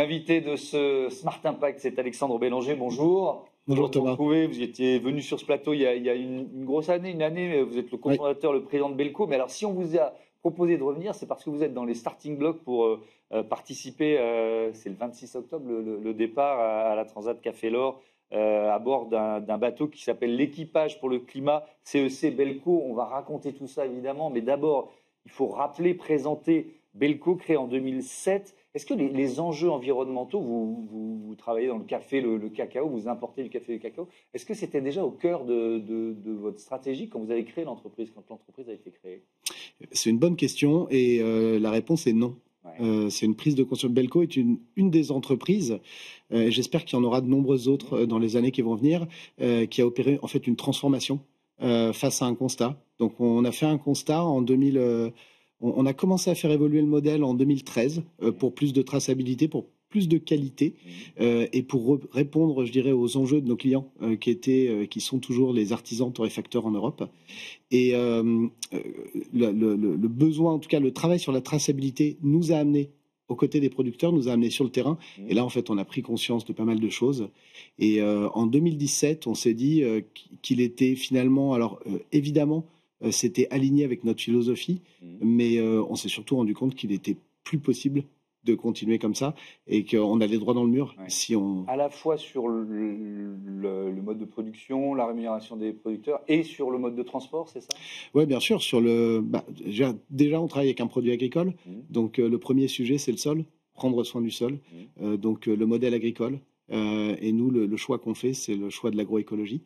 L'invité de ce Smart Impact, c'est Alexandre Bélanger. Bonjour. Bonjour Thomas. Vous étiez venu sur ce plateau il y a une grosse année, vous êtes le cofondateur, le président de Belco. Mais alors, si on vous a proposé de revenir, c'est parce que vous êtes dans les starting blocks pour participer. C'est le 26 octobre, le départ à la Transat Café l'Or, à bord d'un bateau qui s'appelle l'Équipage pour le climat, CEC Belco. On va raconter tout ça, évidemment. Mais d'abord, il faut rappeler, présenter Belco, créé en 2007. Est-ce que les enjeux environnementaux, vous travaillez dans le café, le cacao, vous importez du café et du cacao, est-ce que c'était déjà au cœur de votre stratégie quand vous avez créé l'entreprise, quand l'entreprise a été créée? C'est une bonne question et la réponse est non. Ouais. C'est une prise de conscience. Belco est une des entreprises, j'espère qu'il y en aura de nombreuses autres dans les années qui vont venir, qui a opéré en fait une transformation face à un constat. Donc on a fait un constat en 2000. On a commencé à faire évoluer le modèle en 2013 pour plus de traçabilité, pour plus de qualité et pour répondre, je dirais, aux enjeux de nos clients qui sont toujours les artisans torréfacteurs en Europe. Et le besoin, en tout cas le travail sur la traçabilité nous a amené aux côtés des producteurs, nous a amené sur le terrain. Et là, en fait, on a pris conscience de pas mal de choses. Et en 2017, on s'est dit qu'il était finalement, alors évidemment, c'était aligné avec notre philosophie, mais on s'est surtout rendu compte qu'il n'était plus possible de continuer comme ça et qu'on allait droit dans le mur. Si on... À la fois sur le mode de production, la rémunération des producteurs et sur le mode de transport, c'est ça? Oui, bien sûr. Déjà, on travaille avec un produit agricole. Donc, le premier sujet, c'est le sol, prendre soin du sol. Donc, le modèle agricole. Et nous, le choix qu'on fait, c'est le choix de l'agroécologie.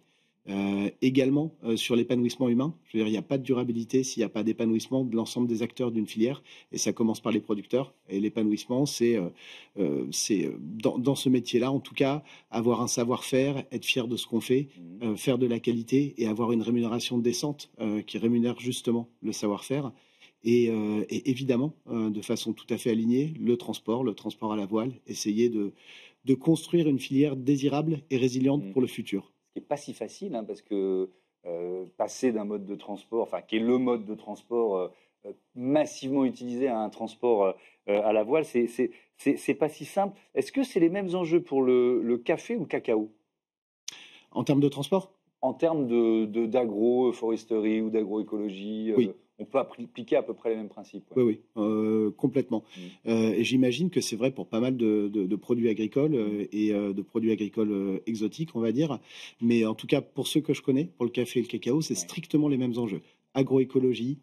Également sur l'épanouissement humain, je veux dire, il n'y a pas de durabilité s'il n'y a pas d'épanouissement de l'ensemble des acteurs d'une filière, et ça commence par les producteurs. Et l'épanouissement, c'est dans ce métier-là, en tout cas, avoir un savoir-faire, être fier de ce qu'on fait, faire de la qualité et avoir une rémunération décente qui rémunère justement le savoir-faire. Et évidemment, de façon tout à fait alignée, le transport à la voile, essayer de construire une filière désirable et résiliente pour le futur. Qui n'est pas si facile, parce que passer d'un mode de transport, qui est le mode de transport massivement utilisé à un transport à la voile, c'est pas si simple. Est-ce que c'est les mêmes enjeux pour le café ou le cacao? En termes de transport? En termes d'agroforesterie ou d'agroécologie, oui. On peut appliquer à peu près les mêmes principes. Oui, complètement. Et j'imagine que c'est vrai pour pas mal de produits agricoles et de produits agricoles exotiques, on va dire. Mais en tout cas, pour ceux que je connais, pour le café et le cacao, c'est strictement les mêmes enjeux. Agroécologie,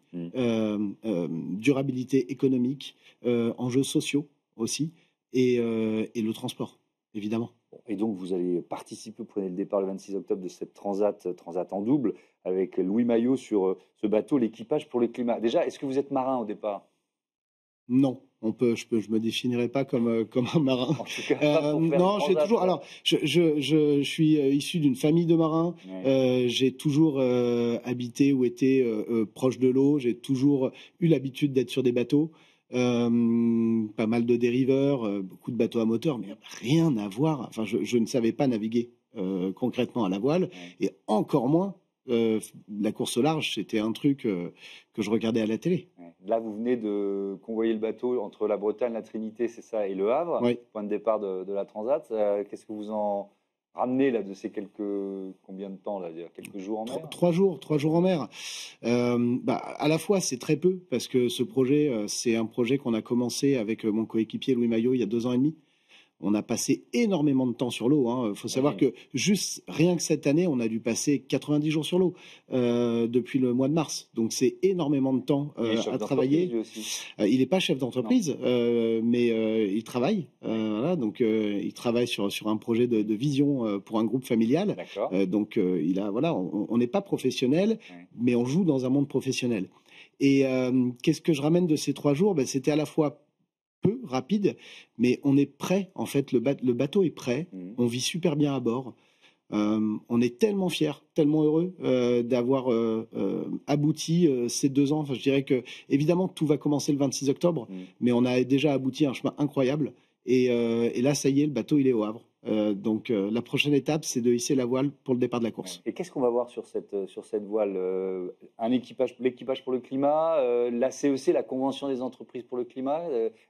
durabilité économique, enjeux sociaux aussi, et le transport, évidemment. Et donc, vous allez participer, vous prenez le départ le 26 octobre de cette transat en double avec Louis Maillot sur ce bateau, l'Équipage pour le climat. Déjà, est-ce que vous êtes marin au départ? Non, je me définirais pas comme un marin. En tout cas, non, j'ai toujours. Alors, je suis issu d'une famille de marins. J'ai toujours habité ou été proche de l'eau. J'ai toujours eu l'habitude d'être sur des bateaux. Pas mal de dériveurs, beaucoup de bateaux à moteur, mais rien à voir. Enfin, je ne savais pas naviguer concrètement à la voile, et encore moins la course au large. C'était un truc que je regardais à la télé. Là, vous venez de convoyer le bateau entre la Bretagne, la Trinité, c'est ça, et Le Havre, point de départ de la Transat. Qu'est-ce que vous en ramenez là de ces combien de temps là, quelques jours en mer? 3 jours en mer. À la fois c'est très peu parce que ce projet c'est un projet qu'on a commencé avec mon coéquipier Louis Maillot il y a 2 ans et demi. On a passé énormément de temps sur l'eau. Faut savoir que juste rien que cette année, on a dû passer 90 jours sur l'eau depuis le mois de mars. Donc c'est énormément de temps à travailler. Lui aussi. Il n'est pas chef d'entreprise, mais il travaille. Voilà, donc il travaille sur un projet de vision pour un groupe familial. Donc il a on n'est pas professionnel, mais on joue dans un monde professionnel. Et qu'est-ce que je ramène de ces 3 jours? C'était à la fois peu rapide, mais on est prêt, en fait, le bateau est prêt, on vit super bien à bord, on est tellement fiers, tellement heureux d'avoir abouti ces 2 ans. Enfin, je dirais que, évidemment, tout va commencer le 26 octobre, mais on a déjà abouti à un chemin incroyable, et là, ça y est, le bateau, il est au Havre. Donc la prochaine étape, c'est de hisser la voile pour le départ de la course. Et qu'est-ce qu'on va voir sur cette voile? L'équipage pour le climat, la CEC, la Convention des entreprises pour le climat,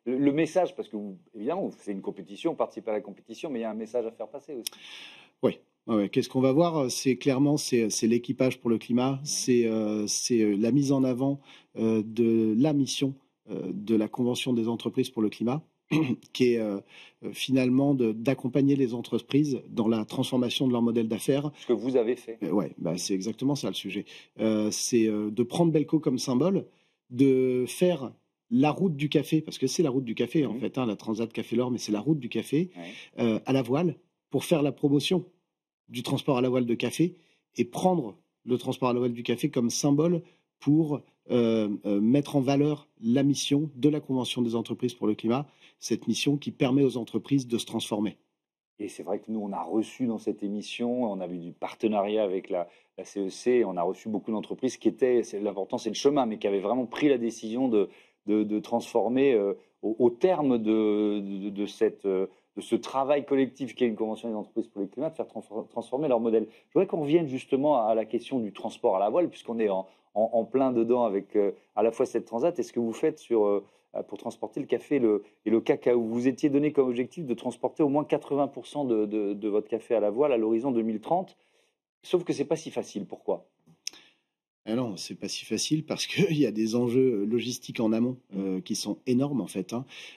le message, parce que évidemment, c'est une compétition, on participe à la compétition, mais il y a un message à faire passer aussi. Oui. Ouais, qu'est-ce qu'on va voir? C'est clairement c'est l'équipage pour le climat, c'est la mise en avant de la mission de la Convention des entreprises pour le climat, qui est finalement d'accompagner les entreprises dans la transformation de leur modèle d'affaires. Ce que vous avez fait. Oui, c'est exactement ça le sujet. C'est de prendre Belco comme symbole, de faire la route du café, parce que c'est la route du café en fait, la Transat Café L'Or, mais c'est la route du café à la voile, pour faire la promotion du transport à la voile de café et prendre le transport à la voile du café comme symbole pour mettre en valeur la mission de la Convention des entreprises pour le climat, cette mission qui permet aux entreprises de se transformer. Et c'est vrai que nous, on a reçu dans cette émission, on a eu du partenariat avec la CEC, on a reçu beaucoup d'entreprises qui étaient, l'important c'est le chemin, mais qui avaient vraiment pris la décision de transformer au terme de ce travail collectif qu'est une convention des entreprises pour le climat, de faire transformer leur modèle. Je voudrais qu'on revienne justement à la question du transport à la voile, puisqu'on est en plein dedans avec à la fois cette transat et ce que vous faites pour transporter le café et le cacao. Vous étiez donné comme objectif de transporter au moins 80% de votre café à la voile à l'horizon 2030, sauf que ce n'est pas si facile. Pourquoi ? Ah non, c'est pas si facile parce qu'il y a des enjeux logistiques en amont qui sont énormes en fait.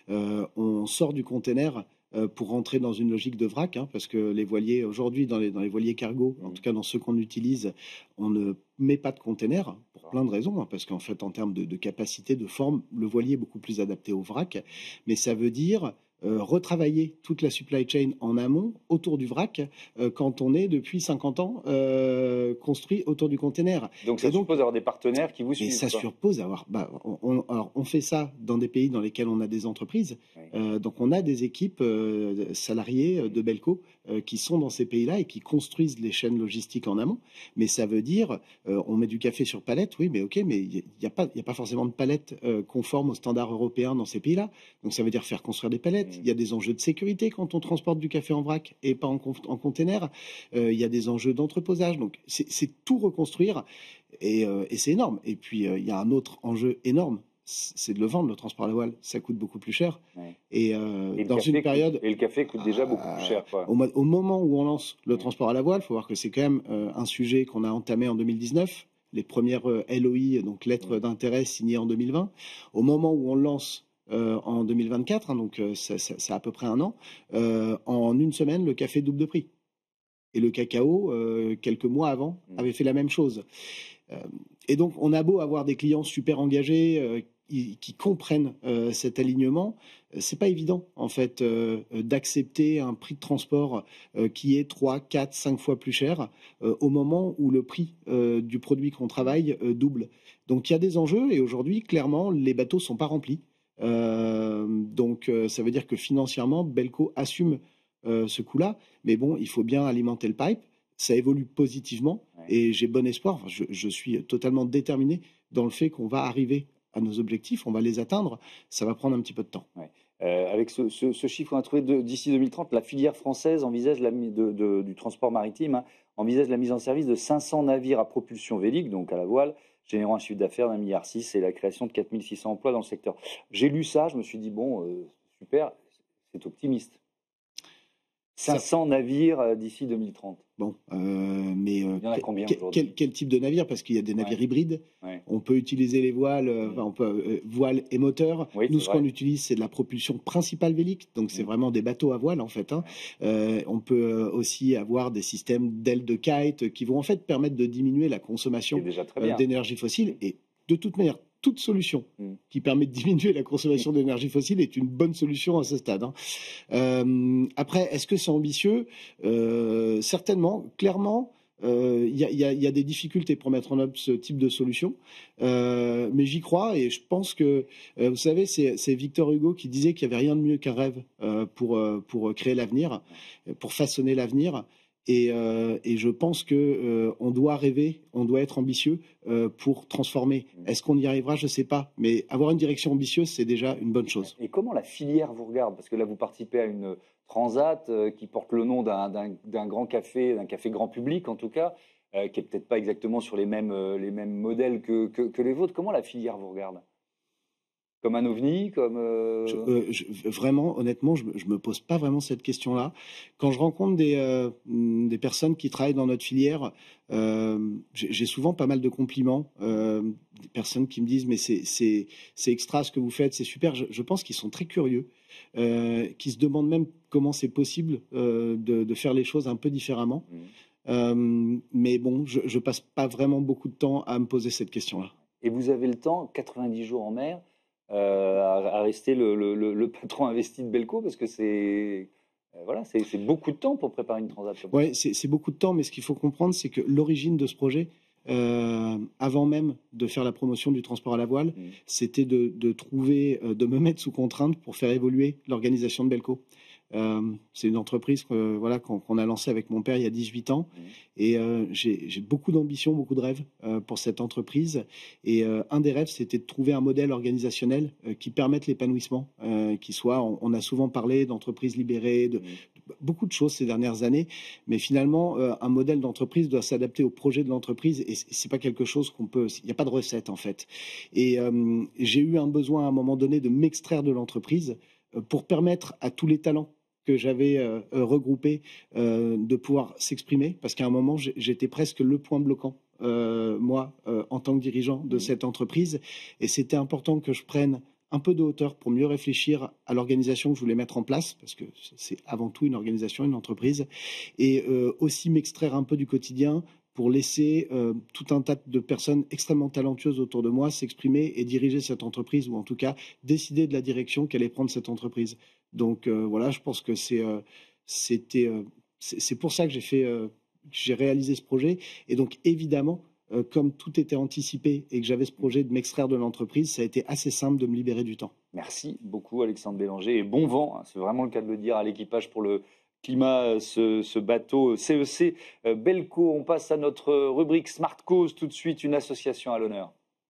On sort du container pour rentrer dans une logique de vrac, parce que les voiliers, aujourd'hui, dans les voiliers cargo, en tout cas dans ceux qu'on utilise, on ne met pas de container pour plein de raisons, parce qu'en fait, en termes de capacité, de forme, le voilier est beaucoup plus adapté au vrac. Mais ça veut dire retravailler toute la supply chain en amont autour du vrac quand on est depuis 50 ans construit autour du container. Donc ça suppose d'avoir des partenaires qui vous suivent. Et ça suppose d'avoir... alors on fait ça dans des pays dans lesquels on a des entreprises. Donc on a des équipes salariées de Belco qui sont dans ces pays-là et qui construisent les chaînes logistiques en amont. Mais ça veut dire, on met du café sur palette, oui, mais ok, mais il n'y a pas forcément de palette conforme aux standards européens dans ces pays-là. Donc ça veut dire faire construire des palettes. Il y a des enjeux de sécurité quand on transporte du café en vrac et pas en container. Il y a des enjeux d'entreposage. Donc c'est tout reconstruire et c'est énorme. Et puis il y a un autre enjeu énorme, c'est de le vendre, le transport à la voile. Ça coûte beaucoup plus cher. Et dans une période... Et le café coûte déjà beaucoup plus cher. Au moment où on lance le transport à la voile, il faut voir que c'est quand même un sujet qu'on a entamé en 2019. Les premières LOI, donc lettres d'intérêt signées en 2020. Au moment où on lance en 2024, donc ça a à peu près un an, en une semaine, le café double de prix. Et le cacao, quelques mois avant, avait fait la même chose. Et donc, on a beau avoir des clients super engagés qui comprennent cet alignement, c'est pas évident, en fait, d'accepter un prix de transport qui est 3, 4, 5 fois plus cher au moment où le prix du produit qu'on travaille double. Donc, il y a des enjeux et aujourd'hui, clairement, les bateaux sont pas remplis. Donc ça veut dire que financièrement Belco assume ce coût-là, mais bon, il faut bien alimenter le pipe. Ça évolue positivement et j'ai bon espoir. Je suis totalement déterminé dans le fait qu'on va arriver à nos objectifs, on va les atteindre. Ça va prendre un petit peu de temps. Avec ce chiffre qu'on a trouvé d'ici 2030, la filière française envisage du transport maritime envisage la mise en service de 500 navires à propulsion vélique, donc à la voile, générant un chiffre d'affaires d'1,6 milliard et la création de 4 600 emplois dans le secteur. J'ai lu ça, je me suis dit, bon, super, c'est optimiste. 500 navires d'ici 2030. Bon, mais il y en a combien aujourd'hui ? Quel type de navire ? Parce qu'il y a des navires hybrides. On peut utiliser les voiles, on peut voiles et moteurs. Nous, ce qu'on utilise, c'est de la propulsion principale vélique. Donc, c'est vraiment des bateaux à voile, en fait. On peut aussi avoir des systèmes d'ailes de kite qui vont en fait permettre de diminuer la consommation d'énergie fossile. Et de toute manière, toute solution qui permet de diminuer la consommation d'énergie fossile est une bonne solution à ce stade. Après, est-ce que c'est ambitieux ? Certainement, clairement, il y a des difficultés pour mettre en œuvre ce type de solution, mais j'y crois et je pense que, vous savez, c'est Victor Hugo qui disait qu'il n'y avait rien de mieux qu'un rêve pour créer l'avenir, pour façonner l'avenir. Et je pense que on doit rêver, on doit être ambitieux pour transformer. Est-ce qu'on y arrivera ? Je ne sais pas. Mais avoir une direction ambitieuse, c'est déjà une bonne chose. Et comment la filière vous regarde ? Parce que là, vous participez à une Transat, qui porte le nom d'un grand café, d'un café grand public en tout cas, qui n'est peut-être pas exactement sur les mêmes modèles que les vôtres. Comment la filière vous regarde? Comme un ovni, comme vraiment, honnêtement, je me pose pas vraiment cette question-là. Quand je rencontre des personnes qui travaillent dans notre filière, j'ai souvent pas mal de compliments. Des personnes qui me disent mais c'est extra ce que vous faites, c'est super. Je pense qu'ils sont très curieux, qui se demandent même comment c'est possible de faire les choses un peu différemment. Mais bon, je passe pas vraiment beaucoup de temps à me poser cette question-là. Et vous avez le temps, 90 jours en mer, à rester le patron investi de Belco, parce que c'est voilà, c'est beaucoup de temps pour préparer une transat. Oui, c'est beaucoup de temps, mais ce qu'il faut comprendre, c'est que l'origine de ce projet, avant même de faire la promotion du transport à la voile, c'était de trouver, de me mettre sous contrainte pour faire évoluer l'organisation de Belco. C'est une entreprise qu'on a lancée avec mon père il y a 18 ans et j'ai beaucoup d'ambition, beaucoup de rêves pour cette entreprise et un des rêves c'était de trouver un modèle organisationnel qui permette l'épanouissement, qui soit, on a souvent parlé d'entreprises libérées, de beaucoup de choses ces dernières années, mais finalement un modèle d'entreprise doit s'adapter au projet de l'entreprise et c'est pas quelque chose qu'on peut, il n'y a pas de recette en fait. Et j'ai eu un besoin à un moment donné de m'extraire de l'entreprise pour permettre à tous les talents que j'avais regroupés de pouvoir s'exprimer, parce qu'à un moment, j'étais presque le point bloquant, moi, en tant que dirigeant de cette entreprise, et c'était important que je prenne un peu de hauteur pour mieux réfléchir à l'organisation que je voulais mettre en place, parce que c'est avant tout une organisation, une entreprise, et aussi m'extraire un peu du quotidien pour laisser tout un tas de personnes extrêmement talentueuses autour de moi s'exprimer et diriger cette entreprise, ou en tout cas décider de la direction qu'allait prendre cette entreprise. Donc voilà, je pense que c'est pour ça que j'ai réalisé ce projet. Et donc évidemment, comme tout était anticipé et que j'avais ce projet de m'extraire de l'entreprise, ça a été assez simple de me libérer du temps. Merci beaucoup Alexandre Bélanger et bon vent, hein, c'est vraiment le cas de le dire, à l'équipage pour le climat, ce bateau CEC Belco. On passe à notre rubrique Smart Cause tout de suite, une association à l'honneur.